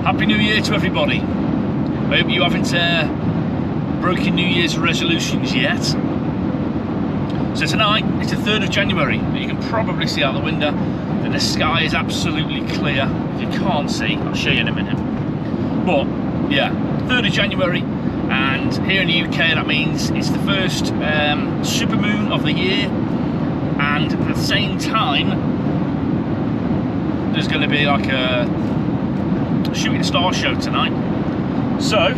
Happy New Year to everybody. I hope you haven't broken New Year's resolutions yet. So tonight, it's the 3rd of January. You can probably see out the window that the sky is absolutely clear. If you can't see, I'll show you in a minute. But yeah, 3rd of January, and here in the UK that means it's the first supermoon of the year, and at the same time there's going to be like a shooting star show tonight. So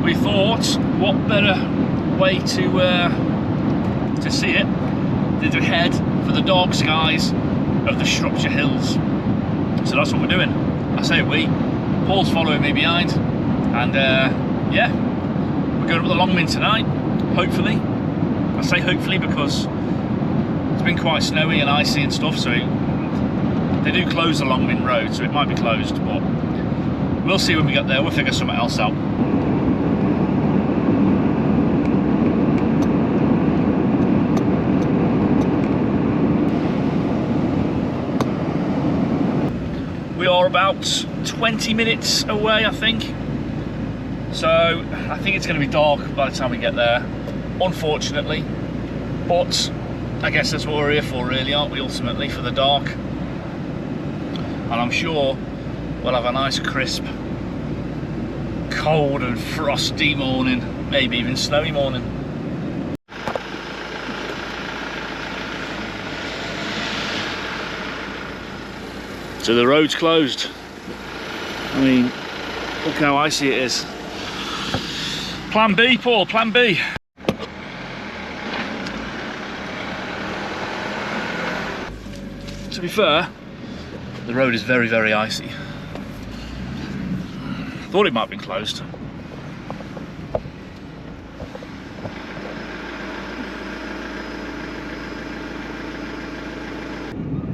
we thought, what better way to see it than to head for the dark skies of the Shropshire Hills. So that's what we're doing. I say we. Paul's following me behind, and yeah, we're going up the Longmin tonight. Hopefully, I say hopefully because it's been quite snowy and icy and stuff. So they do close the Longmin road, so it might be closed, but we'll see when we get there. We'll figure something else out. We are about 20 minutes away, I think. So I think it's going to be dark by the time we get there, unfortunately. But I guess that's what we're here for, really, aren't we, ultimately, for the dark. And I'm sure we'll have a nice crisp, cold and frosty morning, maybe even snowy morning. So the road's closed. I mean, look how icy it is. Plan B, Paul, plan B. To be fair, the road is very, very icy. Thought it might have been closed.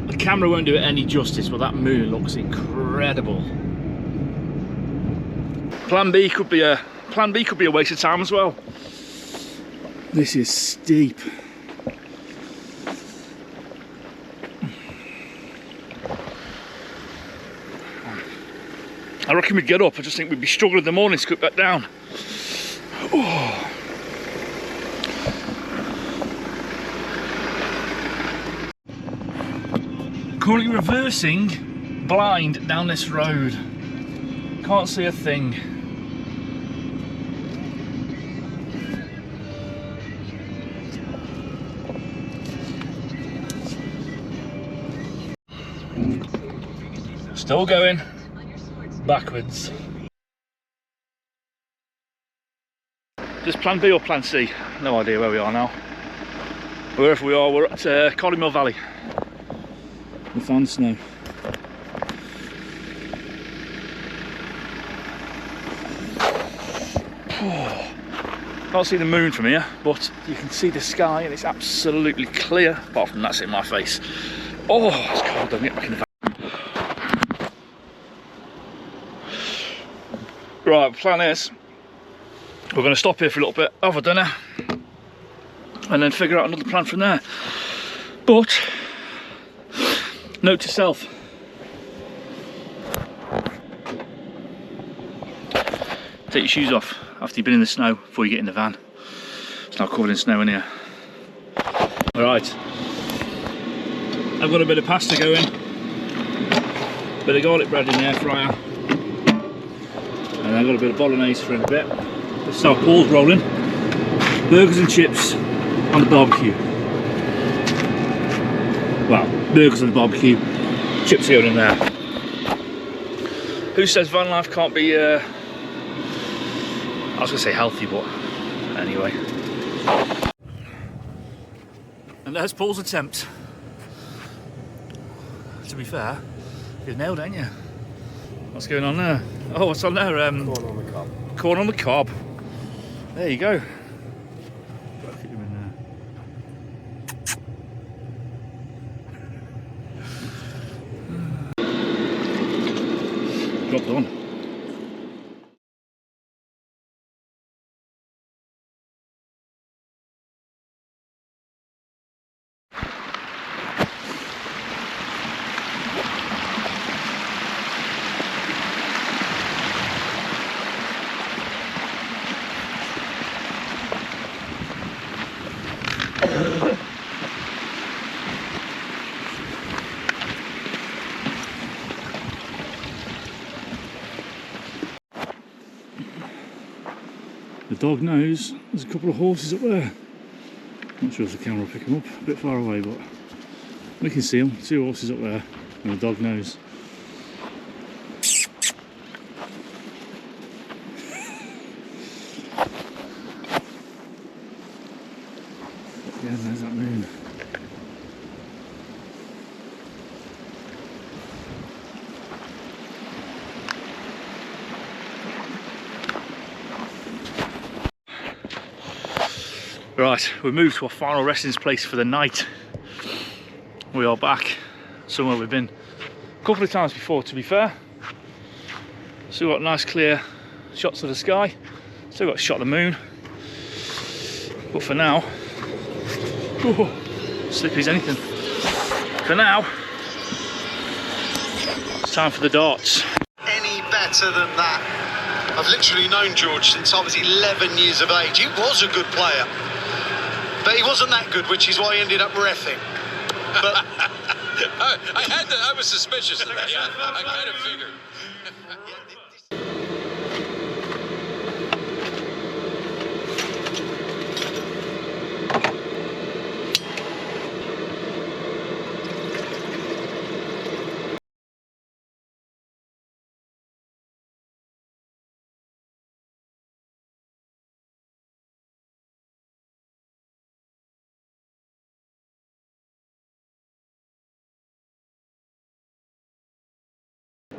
The camera won't do it any justice, but that moon looks incredible. Plan B could be a waste of time as well. This is steep. I reckon we'd get up. I just think we'd be struggling in the morning to cut back down. Oh. Currently reversing blind down this road. Can't see a thing. Still going backwards. Just plan B or plan C? No idea where we are now. Wherever we are, we're at Collymore Valley. We found snow. Oh, can't see the moon from here, but you can see the sky and it's absolutely clear, apart from that's in my face. Oh, it's cold. I'll get back in the van. Right, the plan is we're going to stop here for a little bit, have a dinner, and then figure out another plan from there. But note to self: take your shoes off after you've been in the snow before you get in the van. It's now covered in snow in here. Alright, I've got a bit of pasta going, bit of garlic bread in the air fryer, and I've got a bit of bolognese for a bit. This is how Paul's rolling. Burgers and chips on the barbecue. Well, burgers on the barbecue, chips going in there. Who says van life can't be, I was going to say healthy, but anyway. And there's Paul's attempt. To be fair, you've nailed it, ain't you? What's going on there? Oh, what's on there? Corn on the cob. Corn on the cob. There you go. Job done. The dog knows there's a couple of horses up there. Not sure if the camera will pick them up, a bit far away, but we can see them. 2 horses up there, and the dog knows. Yeah, there's that moon. Right, we've moved to our final resting place for the night. We are back somewhere we've been a couple of times before, to be fair. So we've got nice clear shots of the sky. Still got a shot of the moon. But for now, slippery as anything. For now, it's time for the darts. Any better than that? I've literally known George since I was 11 years of age. He was a good player. But he wasn't that good, which is why he ended up reffing. But I was suspicious of that. Yeah, I kind of figured.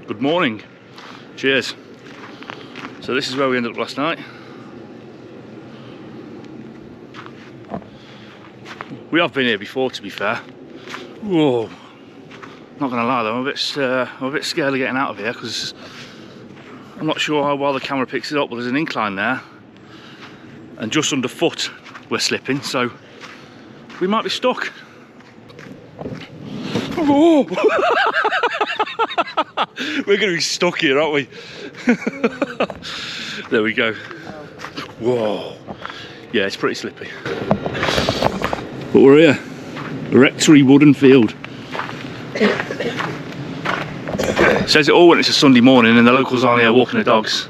Good morning. Cheers. So this is where we ended up last night. We have been here before, to be fair. Whoa. Not gonna lie though, I'm a bit scared of getting out of here because I'm not sure how well the camera picks it up, but there's an incline there. And just underfoot we're slipping, so we might be stuck. Oh. We're going to be stuck here, aren't we? There we go. Whoa. Yeah, it's pretty slippy. But we're here. Rectory Wooden Field. Says it all when it's a Sunday morning and the locals aren't here walking the dogs.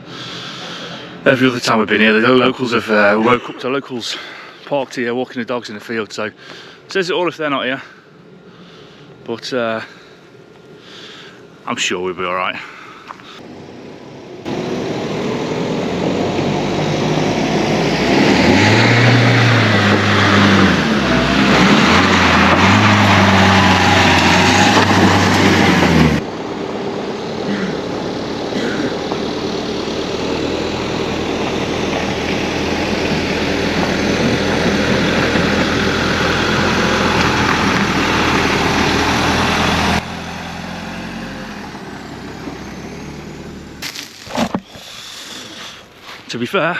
Every other time we've been here, the locals have woke up to locals parked here walking the dogs in the field. So says it all if they're not here. But I'm sure we'll be alright. To be fair,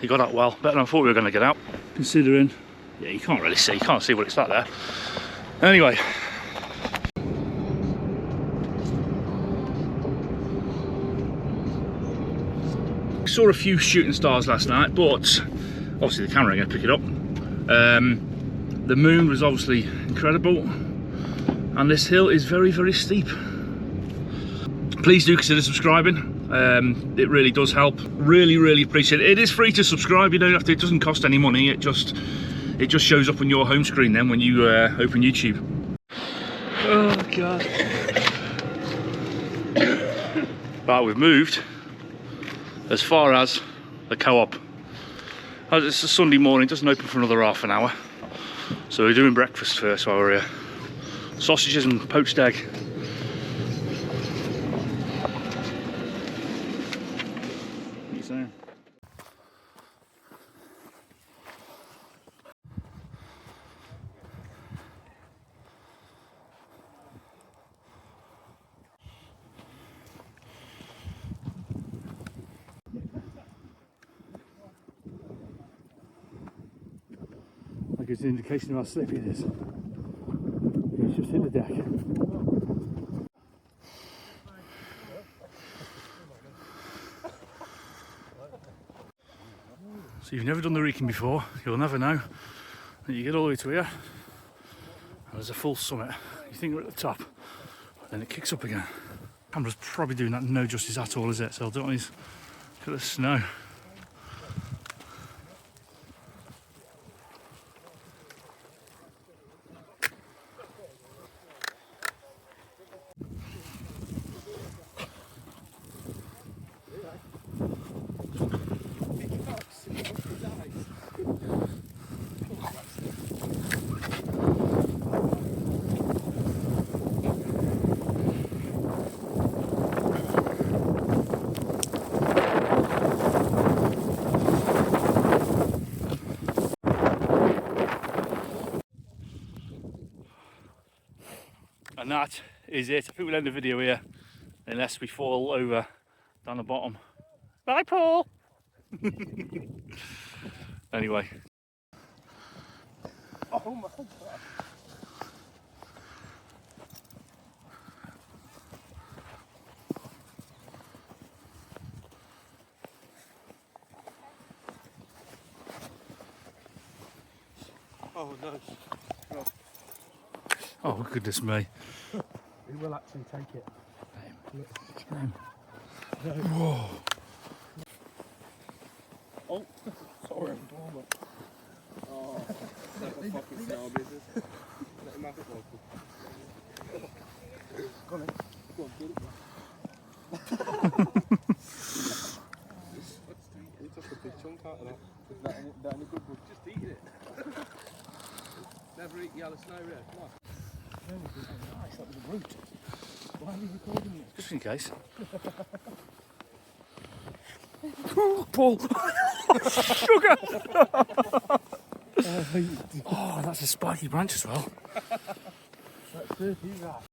he got out well, better than I thought we were going to get out. Considering, yeah, you can't really see, you can't see what it's like there. Anyway. Saw a few shooting stars last night, but obviously the camera ain't going to pick it up. The moon was obviously incredible, and this hill is very, very steep. Please do consider subscribing. It really does help. Really appreciate it. It is free to subscribe. You don't have to. It doesn't cost any money. It just shows up on your home screen then when you open YouTube. Oh god. Right, we've moved as far as the co-op. As it's a Sunday morning, it doesn't open for another half an hour. So we're doing breakfast first while we're here. Sausages and poached egg. That gives an indication of how slippy it is. It's just hit the deck. So you've never done the Wrekin before, you'll never know that you get all the way to here and there's a full summit. You think we're at the top, but then it kicks up again. Camera's probably doing that no justice at all, is it? So I don't want to look at the snow. that is it. I think we'll end the video here, unless we fall over down the bottom. Bye, Paul. Anyway. Oh my God. Oh no. Oh, goodness me. He will actually take it. Whoa. Oh, sorry. Oh, that's a fucking smell business. Let him have it, Michael. Go on, then. Go on, get it, bro. He took a big chunk out of that. Is that any good? We'll just eat it. Never eat yellow snow red. Come on. Nice, that was a root. Why are you recording it? Just in case. Paul! Sugar! Oh, that's a spiky branch as well. That's dirty, that.